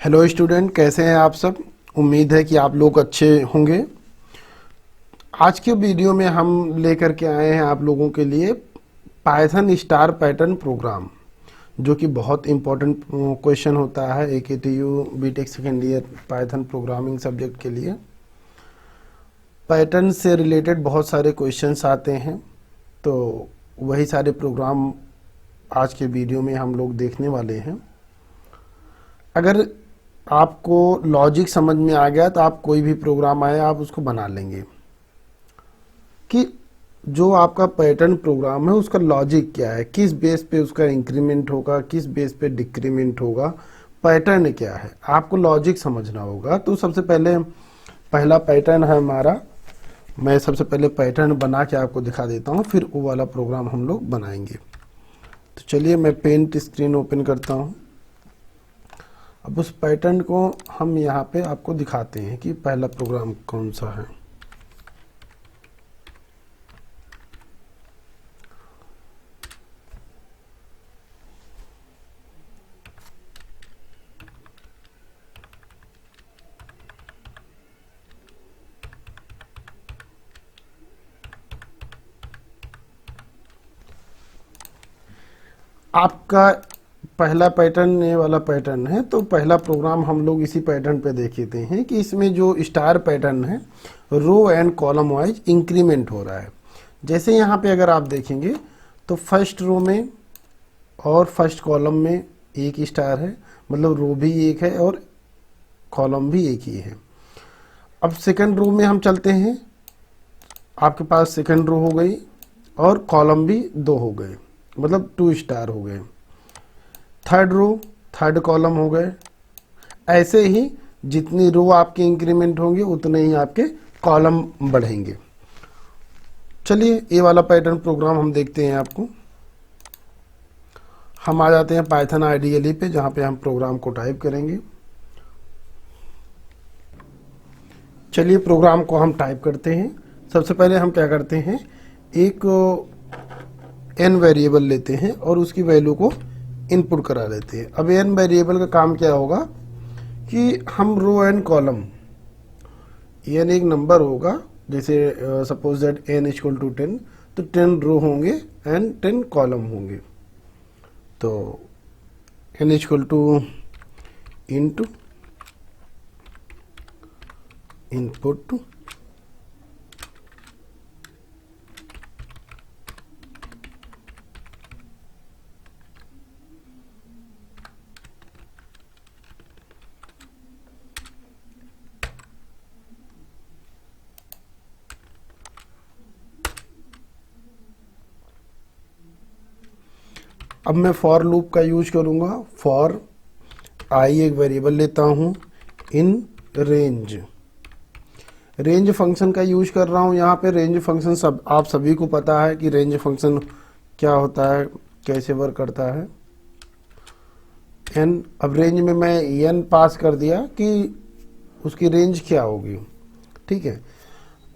Hello student, कैसे हैं आप सब। उम्मीद है कि आप लोग अच्छे होंगे। आज के वीडियो में हम लेकर के आए हैं आप लोगों के लिए पाइथन स्टार पैटर्न प्रोग्राम, जो कि बहुत इम्पोर्टेंट क्वेश्चन होता है AKTU BTech second year Python programming subject के लिए। पैटर्न से रिलेटेड बहुत सारे क्वेश्चंस आते हैं, तो वही सारे प्रोग्राम आज के वीडियो में हम लोग देखने वाले हैं। अगर आपको लॉजिक समझ में आ गया तो आप कोई भी प्रोग्राम आए आप उसको बना लेंगे कि जो आपका पैटर्न प्रोग्राम है उसका लॉजिक क्या है, किस बेस पे उसका इंक्रीमेंट होगा, किस बेस पे डिक्रीमेंट होगा, पैटर्न क्या है, आपको लॉजिक समझना होगा। तो सबसे पहले पहला पैटर्न है हमारा। मैं सबसे पहले पैटर्न बना के आपको दिखा देता हूँ, फिर वो वाला प्रोग्राम हम लोग बनाएंगे। तो चलिए मैं पेंट स्क्रीन ओपन करता हूँ। अब उस पैटर्न को हम यहाँ पे आपको दिखाते हैं कि पहला प्रोग्राम कौन सा है। आपका पहला पैटर्न ये वाला पैटर्न है, तो पहला प्रोग्राम हम लोग इसी पैटर्न पे देखते हैं कि इसमें जो स्टार पैटर्न है row and column wise increment हो रहा है। जैसे यहाँ पे अगर आप देखेंगे तो फर्स्ट रो में और फर्स्ट कॉलम में एक स्टार है, मतलब रो भी एक है और कॉलम भी एक ही है। अब सेकंड रो में हम चलते हैं, आपके पास सेकंड रो हो गई और कॉलम भी दो हो गए, मतलब 2 स्टार हो गए। थर्ड रो, थर्ड कॉलम हो गए। ऐसे ही जितनी रो आपके इंक्रीमेंट होंगे उतने ही आपके कॉलम बढ़ेंगे। चलिए ये वाला पैटर्न प्रोग्राम हम देखते हैं। आपको हम आ जाते हैं पाइथन IDLE पे, जहां पे हम प्रोग्राम को टाइप करेंगे। चलिए प्रोग्राम को हम टाइप करते हैं। सबसे पहले हम क्या करते हैं, एक n वेरिएबल लेते हैं और उसकी वैल्यू को इनपुट करा लेते हैं। अब n वेरिएबल का काम क्या होगा कि हम रो एंड कॉलम, n एक नंबर होगा, जैसे suppose that n equal to 10, तो 10 रो होंगे एंड 10 कॉलम होंगे। तो n equal two into input अब मैं फॉर लूप का यूज करूंगा। फॉर आई एक वेरिएबल लेता हूं इन रेंज, रेंज फंक्शन का यूज कर रहा हूं। यहाँ पे रेंज फंक्शन सब आप सभी को पता है कि रेंज फंक्शन क्या होता है, कैसे वर्क करता है। एन, अब रेंज में मैं एन पास कर दिया कि उसकी रेंज क्या होगी। ठीक है,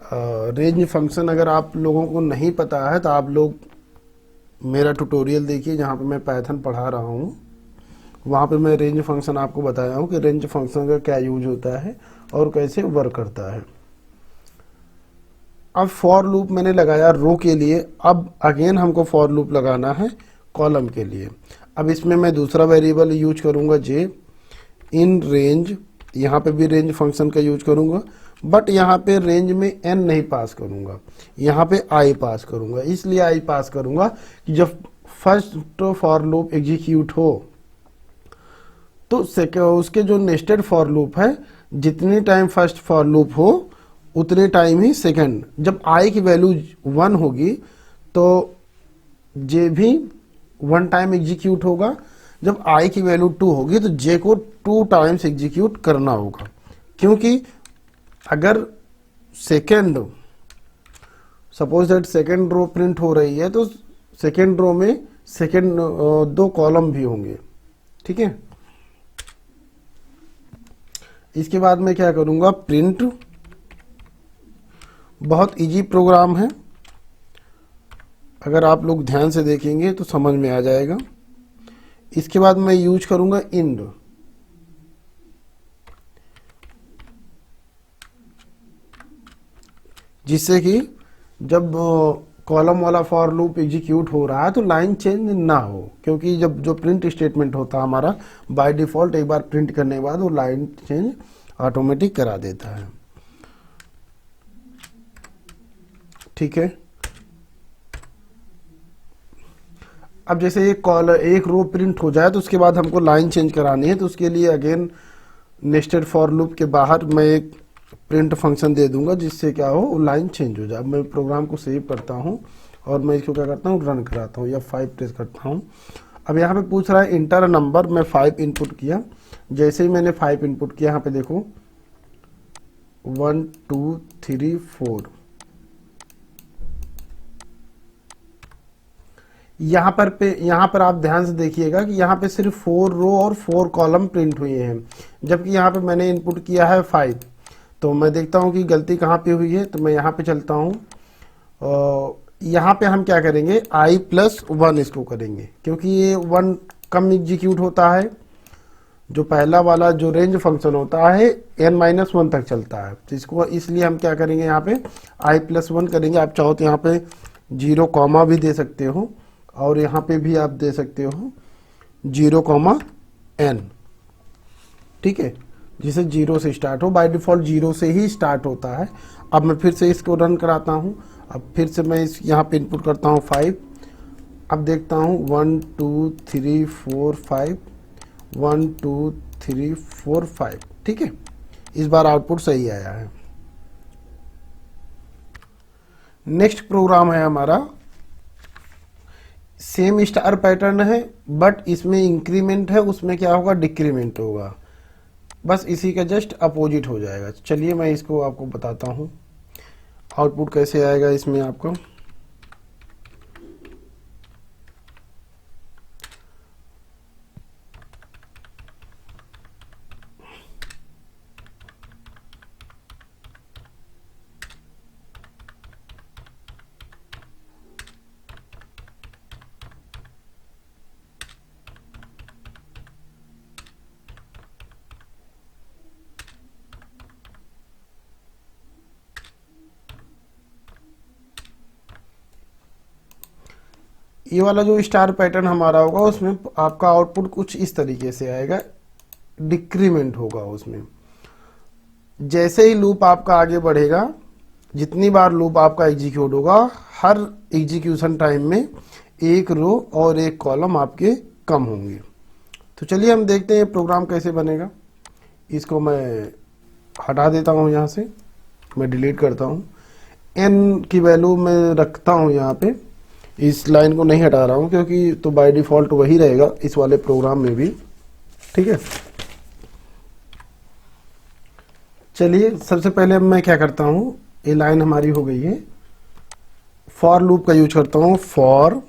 रेंज फंक्शन अगर आप लोगों को नहीं पता है तो आप लोग मेरा ट्यूटोरियल देखिए, जहाँ पे मैं पाइथन पढ़ा रहा हूँ। वहाँ पे मैं रेंज फंक्शन आपको बताया हूँ कि रेंज फंक्शन का क्या यूज होता है और कैसे वर्क करता है। अब फॉर लूप मैंने लगाया रो के लिए, अब अगेन हमको फॉर लूप लगाना है कॉलम के लिए। अब इसमें मैं दूसरा वेरिएबल यूज करूँगा जे इन रेंज, यहाँ पे भी रेंज फंक्शन का यूज करूँगा, बट यहाँ पे रेंज में n नहीं पास करूँगा, यहाँ पे i पास करूँगा। इसलिए i पास करूँगा कि जब फर्स्ट फॉर लूप एग्जीक्यूट हो तो उसके जो नेस्टेड फॉर लूप है, जितनी टाइम फर्स्ट फॉर लूप हो उतने टाइम ही सेकंड। जब i की वैल्यू 1 होगी तो j भी 1 टाइम एग्जीक्यूट होगा। जब i की वैल्यू 2 होगी तो j को 2 टाइम्स एग्जीक्यूट करना होगा, क्योंकि अगर second, suppose that second row print हो रही है तो सेकेंड रो में सेकेंड 2 कॉलम भी होंगे। ठीक है, इसके बाद मैं क्या करूंगा, प्रिंट। बहुत इजी प्रोग्राम है, अगर आप लोग ध्यान से देखेंगे तो समझ में आ जाएगा। इसके बाद मैं यूज करूंगा इंड। जिससे कि जब कॉलम वाला फॉर लूप एग्जीक्यूट हो रहा है तो लाइन चेंज ना हो, क्योंकि जब जो प्रिंट स्टेटमेंट होता है हमारा बाय डिफॉल्ट एक बार प्रिंट करने के बाद वो लाइन चेंज ऑटोमेटिक करा देता है। ठीक है, अब जैसे एक रो प्रिंट हो जाए तो उसके बाद हमको लाइन चेंज करानी है, तो उसके लिए अगेन नेस्टेड फॉर लूप के बाहर मैं एक प्रिंट फंक्शन दे दूंगा जिससे क्या हो लाइन चेंज हो जाए। अब मैं प्रोग्राम को सेव करता हूँ और मैं इसको क्या करता हूँ रन कराता हूँ या 5 प्रेस करता हूँ। अब यहाँ पे पूछ रहा है इंटर नंबर, मैं 5 इनपुट किया। जैसे ही मैंने 5 इनपुट किया, यहाँ पे देखो 1 2 3 4, यहाँ पर आप ध्यान से देखिएगा कि यहाँ पे सिर्फ 4 रो और 4 कॉलम प्रिंट हुए हैं, जबकि यहाँ पे मैंने इनपुट किया है 5। तो मैं देखता हूँ कि गलती कहाँ पे हुई है, तो मैं यहाँ पे चलता हूँ। यहाँ पे हम क्या करेंगे, i+1 इसको करेंगे, क्योंकि ये 1 कम एग्जीक्यूट होता है। जो पहला वाला जो रेंज फंक्शन होता है n-1 तक चलता है, तो इसको इसलिए हम क्या करेंगे, यहाँ पे i+1 करेंगे। आप चाहो तो यहाँ पे 0 कॉमा भी दे सकते हो और यहाँ पे भी आप दे सकते हो 0,n। ठीक है, जिसे 0 से स्टार्ट हो, बाय डिफॉल्ट 0 से ही स्टार्ट होता है। अब मैं फिर से इसको रन कराता हूँ। अब फिर से मैं इस यहाँ पे इनपुट करता हूँ 5। अब देखता हूँ 1 2 3 4 5, 1 2 3 4 5। ठीक है, इस बार आउटपुट सही आया है। नेक्स्ट प्रोग्राम है हमारा, सेम स्टार पैटर्न है बट इसमें इंक्रीमेंट है, उसमें क्या होगा डिक्रीमेंट होगा, बस इसी का जस्ट अपोजिट हो जाएगा। चलिए मैं इसको आपको बताता हूँ आउटपुट कैसे आएगा इसमें आपको। ये वाला जो स्टार पैटर्न हमारा होगा उसमें आपका आउटपुट कुछ इस तरीके से आएगा, डिक्रीमेंट होगा उसमें। जैसे ही लूप आपका आगे बढ़ेगा, जितनी बार लूप आपका एग्जीक्यूट होगा, हर एग्जीक्यूशन टाइम में एक रो और एक कॉलम आपके कम होंगे। तो चलिए हम देखते हैं प्रोग्राम कैसे बनेगा। इसको मैं हटा देता हूँ, यहाँ से मैं डिलीट करता हूँ। n की वैल्यू मैं रखता हूँ यहाँ पे, इस लाइन को नहीं हटा रहा हूँ क्योंकि तो बाय डिफॉल्ट वही रहेगा इस वाले प्रोग्राम में भी। ठीक है, चलिए सबसे पहले मैं क्या करता हूँ, ये लाइन हमारी हो गई है, फॉर लूप का यूज करता हूँ। For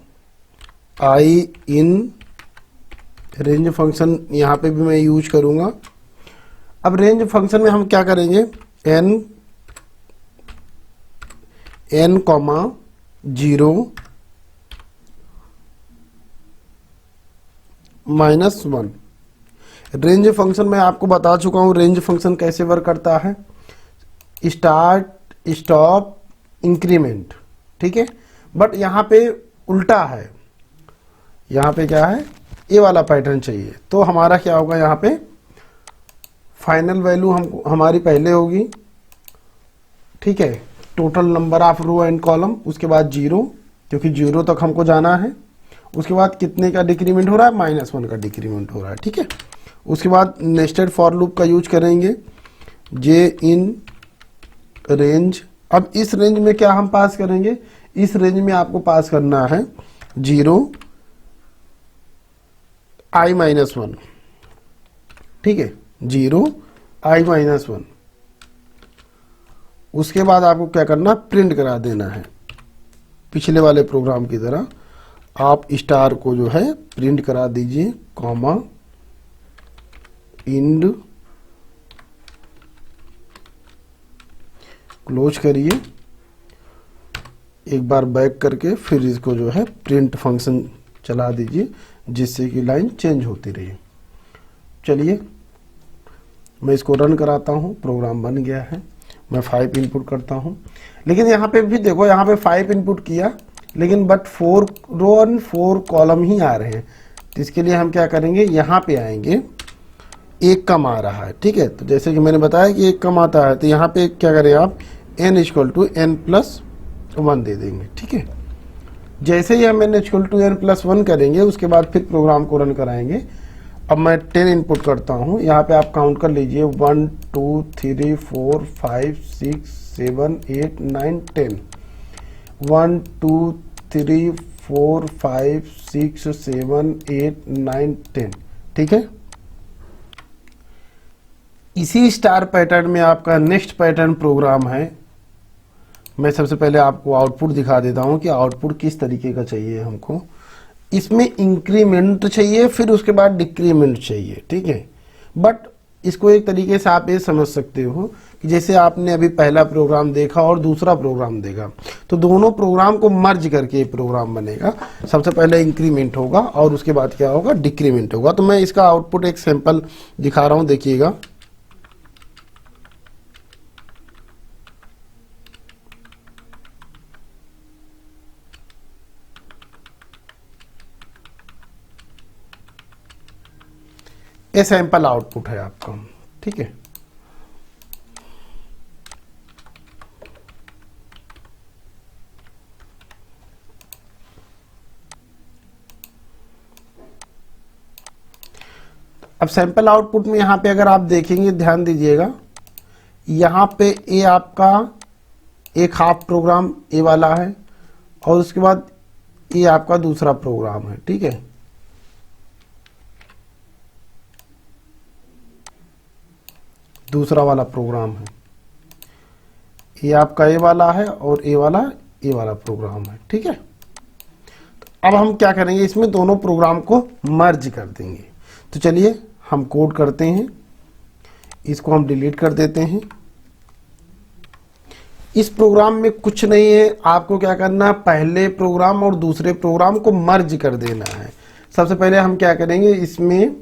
I in range function यहाँ पे भी मैं यूज करूँगा। अब रेंज फंक्शन में हम क्या करेंगे, n, 0 -1। रेंज फंक्शन में आपको बता चुका हूं रेंज फंक्शन कैसे वर्क करता है, स्टार्ट स्टॉप इंक्रीमेंट। ठीक है, बट यहाँ पे उल्टा है, यहाँ पे क्या है, ये वाला पैटर्न चाहिए। तो हमारा क्या होगा, यहाँ पे फाइनल वैल्यू हमारी पहले होगी। ठीक है, total number of row and column, उसके बाद 0, क्योंकि 0 तक हमको जाना है। उसके बाद कितने का डिक्रीमेंट हो रहा है, -1 का डिक्रीमेंट हो रहा है। ठीक है, उसके बाद नेस्टेड फॉर लूप का यूज करेंगे, जे इन रेंज। अब इस रेंज में क्या हम पास करेंगे, इस रेंज में आपको पास करना है 0 i-1। ठीक है, 0 i-1। उसके बाद आपको क्या करना, प्रिंट करा देना है। पिछले वाले प्रोग्राम की तरह आप स्टार को जो है प्रिंट करा दीजिए, कॉमा इंड, क्लोज करिए, एक बार बैक करके फिर इसको जो है प्रिंट फंक्शन चला दीजिए, जिससे कि लाइन चेंज होती रही। चलिए मैं इसको रन कराता हूँ, प्रोग्राम बन गया है। मैं 5 इनपुट करता हूँ। लेकिन यहाँ पे भी देखो, यहाँ पे 5 इनपुट किया, लेकिन बट 4 रो और 4 कॉलम ही आ रहे हैं। तो इसके लिए हम क्या करेंगे, यहाँ पे आएंगे, एक कम आ रहा है, ठीक है। तो जैसे कि मैंने बताया कि एक कम आता है, तो यहाँ पे क्या करें आप, n इक्वल टू n+1 दे देंगे, ठीक है। जैसे ही हम n इक्वल टू n+1 करेंगे, उसके बाद फिर प्रोग्राम को रन कराएंगे। अब मैं 10 इनपुट करता हूँ, यहाँ पे आप काउंट कर लीजिए, 1 2 3 4 5 6 7 8 9 10, 1 2 3 4 5 6 7 8 9 10, ठीक है। इसी स्टार पैटर्न में आपका नेक्स्ट पैटर्न प्रोग्राम है। मैं सबसे पहले आपको आउटपुट दिखा देता हूं कि आउटपुट किस तरीके का चाहिए हमको। इसमें इंक्रीमेंट चाहिए, फिर उसके बाद डिक्रीमेंट चाहिए, ठीक है। बट इसको एक तरीके से आप ये समझ सकते हो कि जैसे आपने अभी पहला प्रोग्राम देखा और दूसरा प्रोग्राम देखा, तो दोनों प्रोग्राम को मर्ज करके एक प्रोग्राम बनेगा। सबसे पहले इंक्रीमेंट होगा और उसके बाद क्या होगा, डिक्रीमेंट होगा। तो मैं इसका आउटपुट एक सैंपल दिखा रहा हूं, देखिएगा। ये सैंपल आउटपुट है आपका, ठीक है। अब सैंपल आउटपुट में यहां पे अगर आप देखेंगे, ध्यान दीजिएगा, यहां पे ए आपका एक हाफ प्रोग्राम ए वाला है और उसके बाद ये आपका दूसरा प्रोग्राम है, ठीक है। दूसरा वाला प्रोग्राम है, ये आपका ए वाला है और ए वाला प्रोग्राम है, ठीक है। तो अब हम क्या करेंगे, इसमें दोनों प्रोग्राम को मर्ज कर देंगे। तो चलिए हम कोड करते हैं, इसको हम डिलीट कर देते हैं। इस प्रोग्राम में कुछ नहीं है, आपको क्या करना है, पहले प्रोग्राम और दूसरे प्रोग्राम को मर्ज कर देना है। सबसे पहले हम क्या करेंगे, इसमें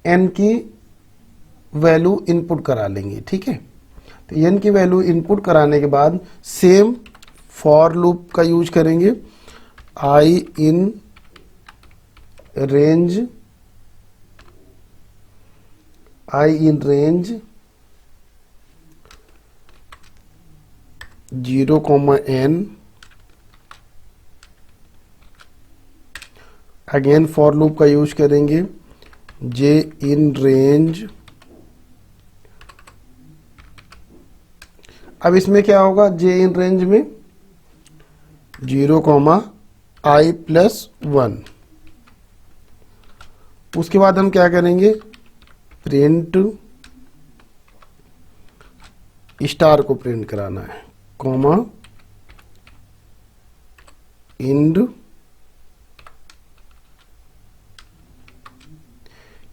n की वैल्यू इनपुट करा लेंगे, ठीक है। तो n की वैल्यू इनपुट कराने के बाद सेम फॉर लूप का यूज करेंगे, i in range 0, n। Again for loop का यूज करेंगे, j इन रेंज। अब इसमें क्या होगा, j इन रेंज में 0, i+1। उसके बाद हम क्या करेंगे, प्रिंट स्टार को प्रिंट कराना है, कॉमा इंड।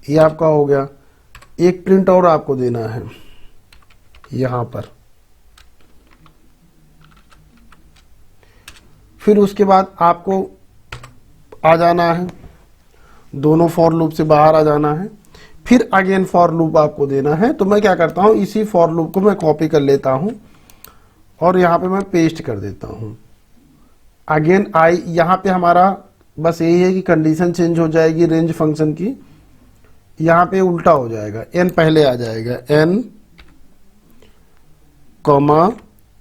ये आपका हो गया। एक प्रिंट और आपको देना है यहां पर। फिर उसके बाद आपको आ जाना है, दोनों फॉर लूप से बाहर आ जाना है। फिर अगेन फॉर लूप आपको देना है। तो मैं क्या करता हूं, इसी फॉर लूप को मैं कॉपी कर लेता हूं और यहां पे मैं पेस्ट कर देता हूं। अगेन आई, यहां पे हमारा बस यही है कि कंडीशन चेंज हो जाएगी रेंज फंक्शन की। यहां पे उल्टा हो जाएगा, n पहले आ जाएगा, n,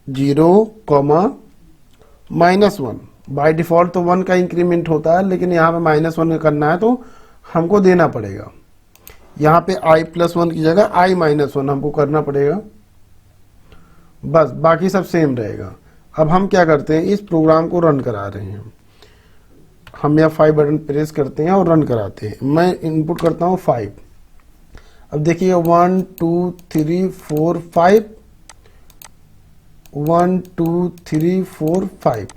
0, -1। बाय डिफॉल्ट तो 1 का इंक्रीमेंट होता है, लेकिन यहाँ पे -1 करना है तो हमको देना पड़ेगा। यहाँ पे i+1 की जगह i-1 हमको करना पड़ेगा, बस बाकी सब सेम रहेगा। अब हम क्या करते हैं, इस प्रोग्राम को रन करा रहे हैं। हम यहाँ 5 बटन प्रेस करते हैं और रन कराते हैं। मैं इनपुट करता हूँ 5। अब देखिए 1 2 3 4 5, 1 2 3 4 5,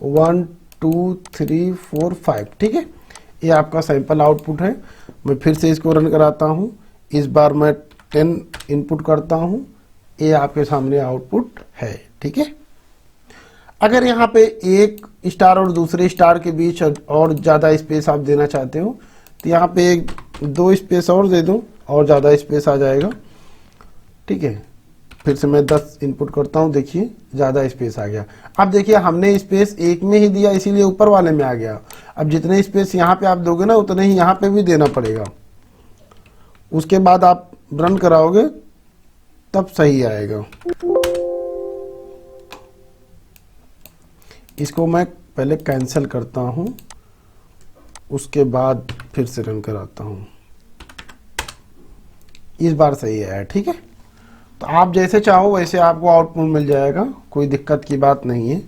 1 2 3 4 5, ठीक है। ये आपका सैंपल आउटपुट है। मैं फिर से इसको रन कराता हूँ। इस बार मैं 10 इनपुट करता हूँ। ये आपके सामने आउटपुट है, ठीक है। अगर यहाँ पे एक स्टार और दूसरे स्टार के बीच और ज़्यादा स्पेस आप देना चाहते हो तो यहाँ पे 2 स्पेस और दे दो और ज़्यादा स्पेस आ जाएगा। ठीक है, फिर से मैं 10 इनपुट करता हूँ, देखिए ज़्यादा स्पेस आ गया। अब देखिए हमने स्पेस एक में ही दिया इसीलिए ऊपर वाले में आ गया। अब जितने स्पेस यहाँ पे आप दोगे ना उतने ही यहाँ पे भी देना पड़ेगा। उसके बाद आप रन कराओगे तब सही आएगा। इसको मैं पहले कैंसिल करता हूँ, उसके बाद फिर से रन कराता हूँ। इस बार सही आया, ठीक है। तो आप जैसे चाहो वैसे आपको आउटपुट मिल जाएगा, कोई दिक्कत की बात नहीं है।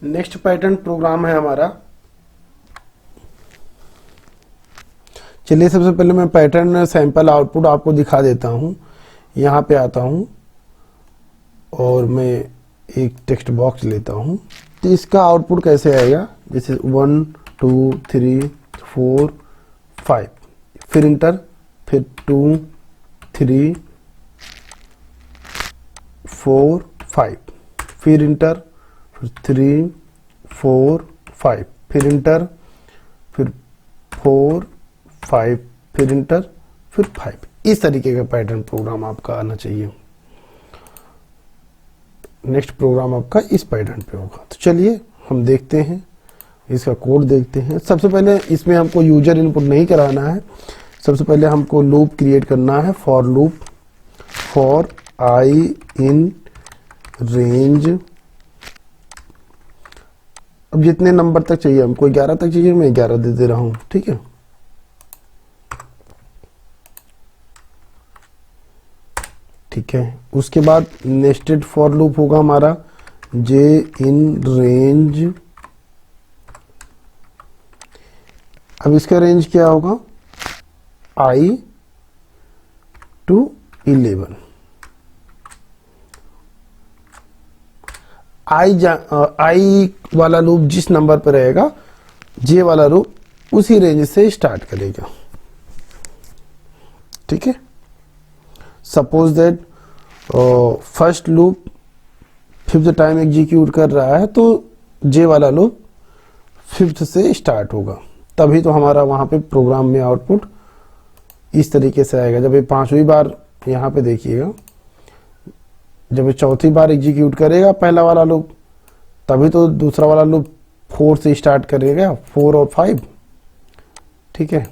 नेक्स्ट पैटर्न प्रोग्राम है हमारा। चलिए सबसे पहले मैं पैटर्न सैंपल आउटपुट आपको दिखा देता हूँ। यहाँ पे आता हूँ और मैं एक टेक्स्ट बॉक्स लेता हूँ। तो इसका आउटपुट कैसे आएगा, जैसे 1 2 3 4 5, फिर इंटर, फिर 2 3 4 5, फिर इंटर, फिर 3 4 5, फिर इंटर, फिर 4 5, फिर इंटर, फिर 5। इस तरीके का पैटर्न प्रोग्राम आपका आना चाहिए। नेक्स्ट प्रोग्राम आपका इस पैटर्न पे होगा। तो चलिए हम देखते हैं, इसका कोड देखते हैं। सबसे पहले इसमें हमको यूजर इनपुट नहीं कराना है। सबसे पहले हमको लूप क्रिएट करना है, for loop for I in range. अब जितने नंबर तक चाहिए हमको, 11 तक चाहिए, मैं 11 दे दे रहा हूं, ठीक है। ठीक है, उसके बाद नेस्टेड फॉर लूप होगा हमारा, जे इन रेंज। अब इसका रेंज क्या होगा, i to 11। आई वाला लूप जिस नंबर पर रहेगा, जे वाला लूप उसी रेंज से स्टार्ट करेगा, ठीक है। Suppose that first loop 5th time execute कर रहा है, तो जे वाला लूप 5th से स्टार्ट होगा, तभी तो हमारा वहां पे प्रोग्राम में आउटपुट इस तरीके से आएगा। जब ये 5वीं बार, यहाँ पे देखिएगा, जब ये 4थी बार एग्जीक्यूट करेगा पहला वाला लूप, तभी तो दूसरा वाला लूप 4 से स्टार्ट करेगा, 4 और 5, ठीक है।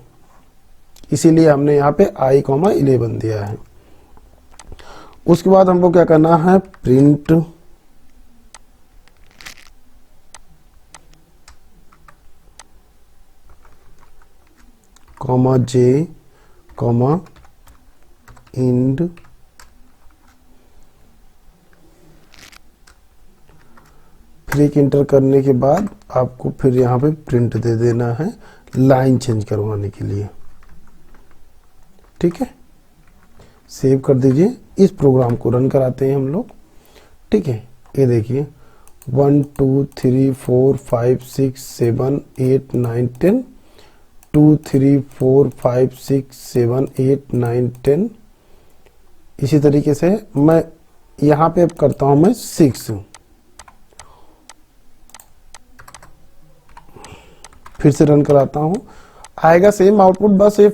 इसीलिए हमने यहाँ पे i, 11 दिया है। उसके बाद हमको क्या करना है, प्रिंट कॉमा जे कॉमा इंड, फिर एक इंटर करने के बाद आपको फिर यहाँ पे प्रिंट दे देना है, लाइन चेंज करवाने के लिए, ठीक है। सेव कर दीजिए। इस प्रोग्राम को रन कराते हैं हम लोग, ठीक है। ये देखिए 1 2 3 4 5 6 7 8 9 10, 2 3 4 5 6 7 8 9 10। इसी तरीके से मैं यहाँ पे अब करता हूँ मैं 6, फिर से रन कराता हूँ, आएगा सेम आउटपुट, बस ये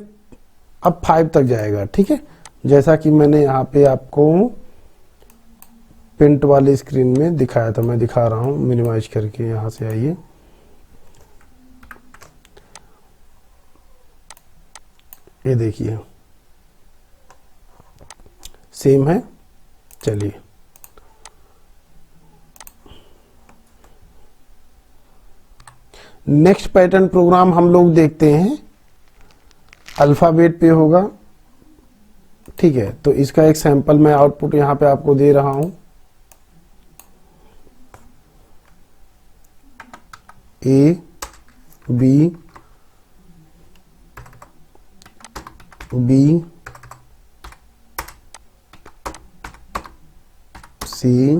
अब 5 तक जाएगा, ठीक है। जैसा कि मैंने यहाँ पे आपको प्रिंट वाली स्क्रीन में दिखाया था, मैं दिखा रहा हूँ मिनिमाइज करके। यहाँ से आइए, ये देखिए सेम है। चलिए नेक्स्ट पैटर्न प्रोग्राम हम लोग देखते हैं, अल्फाबेट पे होगा, ठीक है। तो इसका एक सैंपल मैं आउटपुट यहाँ पे आपको दे रहा हूं। ए बी बी सी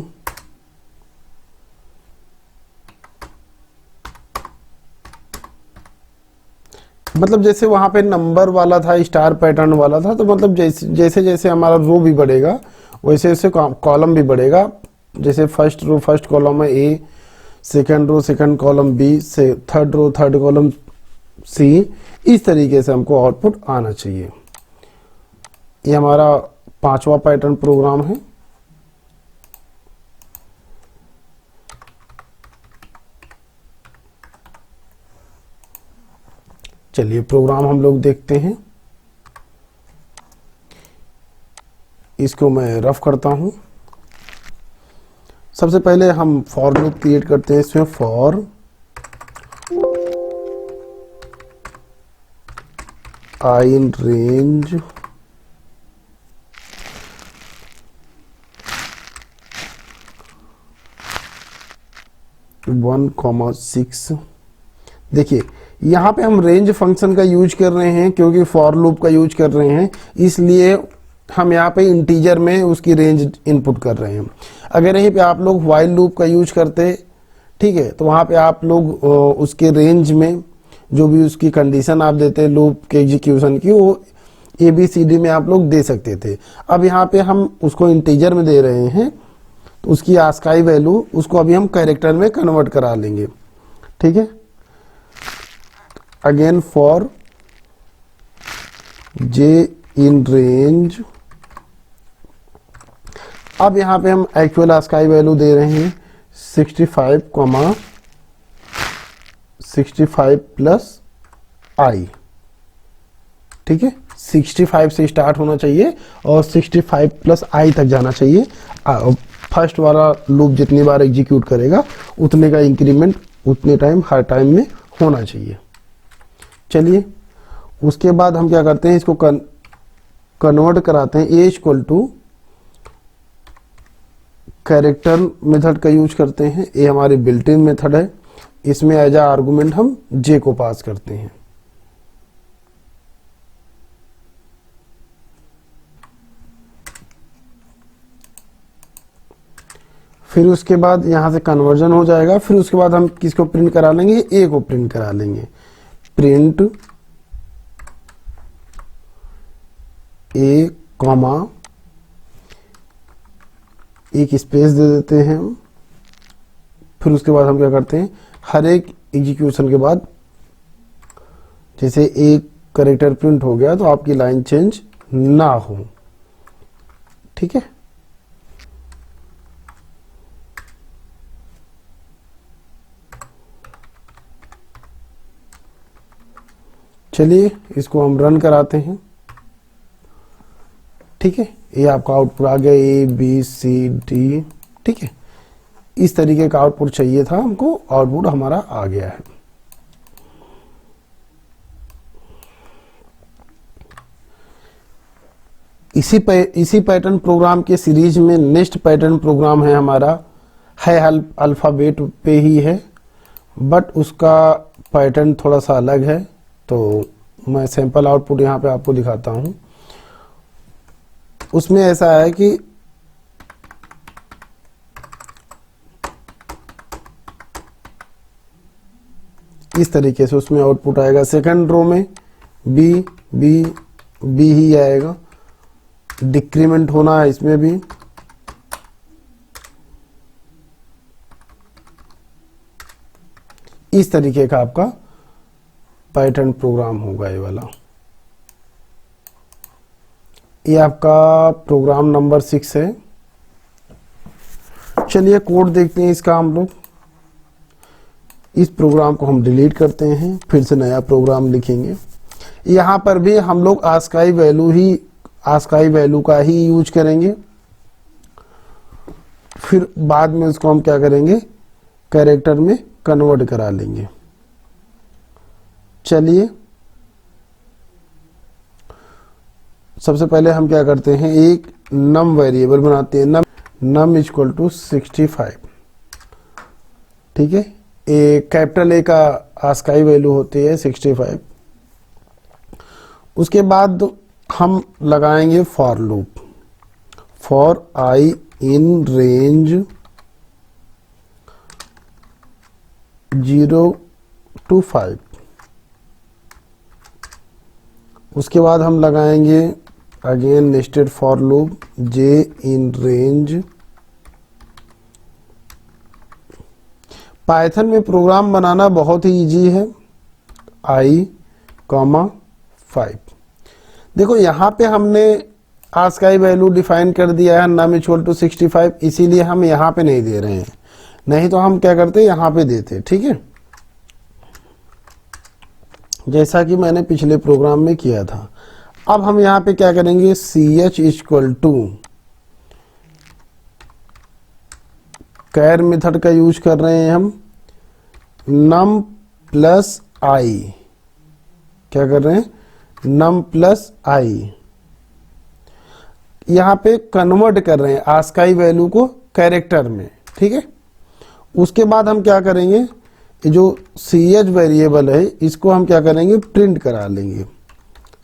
मतलब जैसे वहां पे नंबर वाला था, स्टार पैटर्न वाला था, तो मतलब जैसे जैसे हमारा रो भी बढ़ेगा वैसे वैसे कॉलम भी बढ़ेगा। जैसे फर्स्ट रो फर्स्ट कॉलम है A, second row second column B, से third row third column C. इस तरीके से हमको आउटपुट आना चाहिए। ये हमारा 5वां पैटर्न प्रोग्राम है। चलिए प्रोग्राम हम लोग देखते हैं। इसको मैं रफ करता हूं। सबसे पहले हम फॉर लूप क्रिएट करते हैं। इसमें फॉर आई इन रेंज 1,6। देखिए यहाँ पे हम रेंज फंक्शन का यूज कर रहे हैं, क्योंकि फॉर लूप का यूज कर रहे हैं, इसलिए हम यहाँ पे इंटीजर में उसकी रेंज इनपुट कर रहे हैं। अगर यहीं पे आप लोग व्हाइल लूप का यूज करते, ठीक है, तो वहाँ पे आप लोग उसके रेंज में जो भी उसकी कंडीशन आप देते लूप के एग्जीक्यूशन की, वो ABCD में आप लोग दे सकते थे। अब यहाँ पे हम उसको इंटीजर में दे रहे हैं, तो उसकी आस्काई वैल्यू उसको अभी हम कैरेक्टर में कन्वर्ट करा लेंगे। ठीक है, again for j in range. अब यहाँ पे हम एक्चुअल आस्काई वैल्यू दे रहे हैं 65 प्लस i। ठीक है, 65 से स्टार्ट होना चाहिए और 65 प्लस i तक जाना चाहिए। फर्स्ट वाला लूप जितनी बार एग्जीक्यूट करेगा उतने का इंक्रीमेंट उतने टाइम हर टाइम में होना चाहिए। चलिए उसके बाद हम क्या करते हैं, इसको कन्वर्ट कराते हैं। a equal to character method का यूज करते हैं। ये हमारी बिल्ट इन मेथड है, इसमें एज आ आर्गुमेंट हम j को पास करते हैं। फिर उसके बाद यहां से कन्वर्जन हो जाएगा। फिर उसके बाद हम किसको प्रिंट करा लेंगे, a को प्रिंट करा लेंगे। प्रिंट a कॉमा एक स्पेस दे देते हैं हम। फिर उसके बाद हम क्या करते हैं, हर एक एग्जीक्यूशन के बाद जैसे एक कैरेक्टर प्रिंट हो गया तो आपकी लाइन चेंज ना हो। ठीक है, चलिए इसको हम रन कराते हैं। ठीक है, ये आपका आउटपुट आ गया ABCD। ठीक है, इस तरीके का आउटपुट चाहिए था हमको, आउटपुट हमारा आ गया है। इसी पैटर्न प्रोग्राम के सीरीज में नेक्स्ट पैटर्न प्रोग्राम है हमारा, है अल्फाबेट पे ही है, बट उसका पैटर्न थोड़ा सा अलग है। तो मैं सैंपल आउटपुट यहाँ पे आपको दिखाता हूँ। उसमें ऐसा है कि इस तरीके से उसमें आउटपुट आएगा। सेकंड रो में बी बी बी ही आएगा। डिक्रीमेंट होना है इसमें भी। इस तरीके का आपका पैटर्न प्रोग्राम होगा ये वाला। ये आपका प्रोग्राम नंबर 6 है। चलिए कोड देखते हैं इसका हम लोग। इस प्रोग्राम को हम डिलीट करते हैं, फिर से नया प्रोग्राम लिखेंगे। यहाँ पर भी हम लोग आस्काई वैल्यू का ही यूज करेंगे। फिर बाद में उसको हम क्या करेंगे, कैरेक्टर में कन्वर्ट करा लेंगे। चलिए सबसे पहले हम क्या करते हैं, एक नम वेरिएबल बनाते हैं। Num equal to 65। ठीक है, कैपिटल ए का आस्काई वैल्यू होती है 65। उसके बाद हम लगाएंगे for loop. For I in range 0 to 5। उसके बाद हम लगाएंगे again nested for loop j in range. Python में प्रोग्राम बनाना बहुत ही इजी है। i, 5। देखो यहाँ पे हमने ASCII वैल्यू डिफाइन कर दिया है num इक्वल टू 65, इसीलिए हम यहाँ पे नहीं दे रहे हैं, नहीं तो हम क्या करते यहाँ पे देते। ठीक है, जैसा कि मैंने पिछले प्रोग्राम में किया था। अब हम यहाँ पे क्या करेंगे, ch equal to char method का यूज कर रहे हैं हम, num प्लस आई, क्या कर रहे हैं, num प्लस आई, यहाँ पे कन्वर्ट कर रहे हैं ASCII वैल्यू को कैरेक्टर में। ठीक है, उसके बाद हम क्या करेंगे, ये जो ch वेरिएबल है इसको हम क्या करेंगे, प्रिंट करा लेंगे,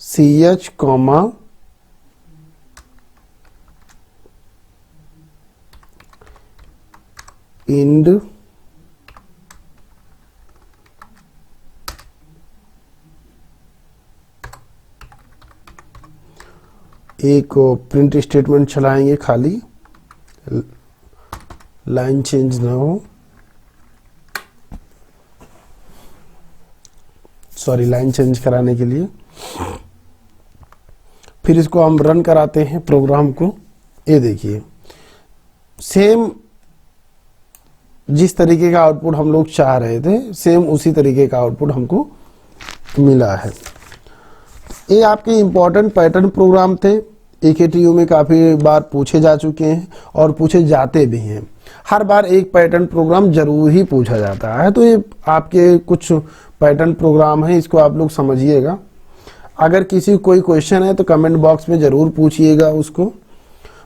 ch कॉमा इंड एक प्रिंट स्टेटमेंट चलाएंगे, खाली लाइन चेंज ना हो, सॉरी लाइन चेंज कराने के लिए। फिर इसको हम रन कराते हैं प्रोग्राम को। ये देखिए सेम जिस तरीके का आउटपुट हम लोग चाह रहे थे, सेम उसी तरीके का आउटपुट हमको मिला है। ये आपके इंपॉर्टेंट पैटर्न प्रोग्राम थे, AKTU में काफ़ी बार पूछे जा चुके हैं और पूछे जाते भी हैं। हर बार एक पैटर्न प्रोग्राम जरूर ही पूछा जाता है, तो ये आपके कुछ पैटर्न प्रोग्राम है, इसको आप लोग समझिएगा। अगर किसी कोई क्वेश्चन है तो कमेंट बॉक्स में ज़रूर पूछिएगा उसको।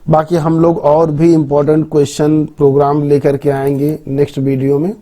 बाकी हम लोग और भी इम्पोर्टेंट क्वेश्चन प्रोग्राम लेकर के आएंगे नेक्स्ट वीडियो में।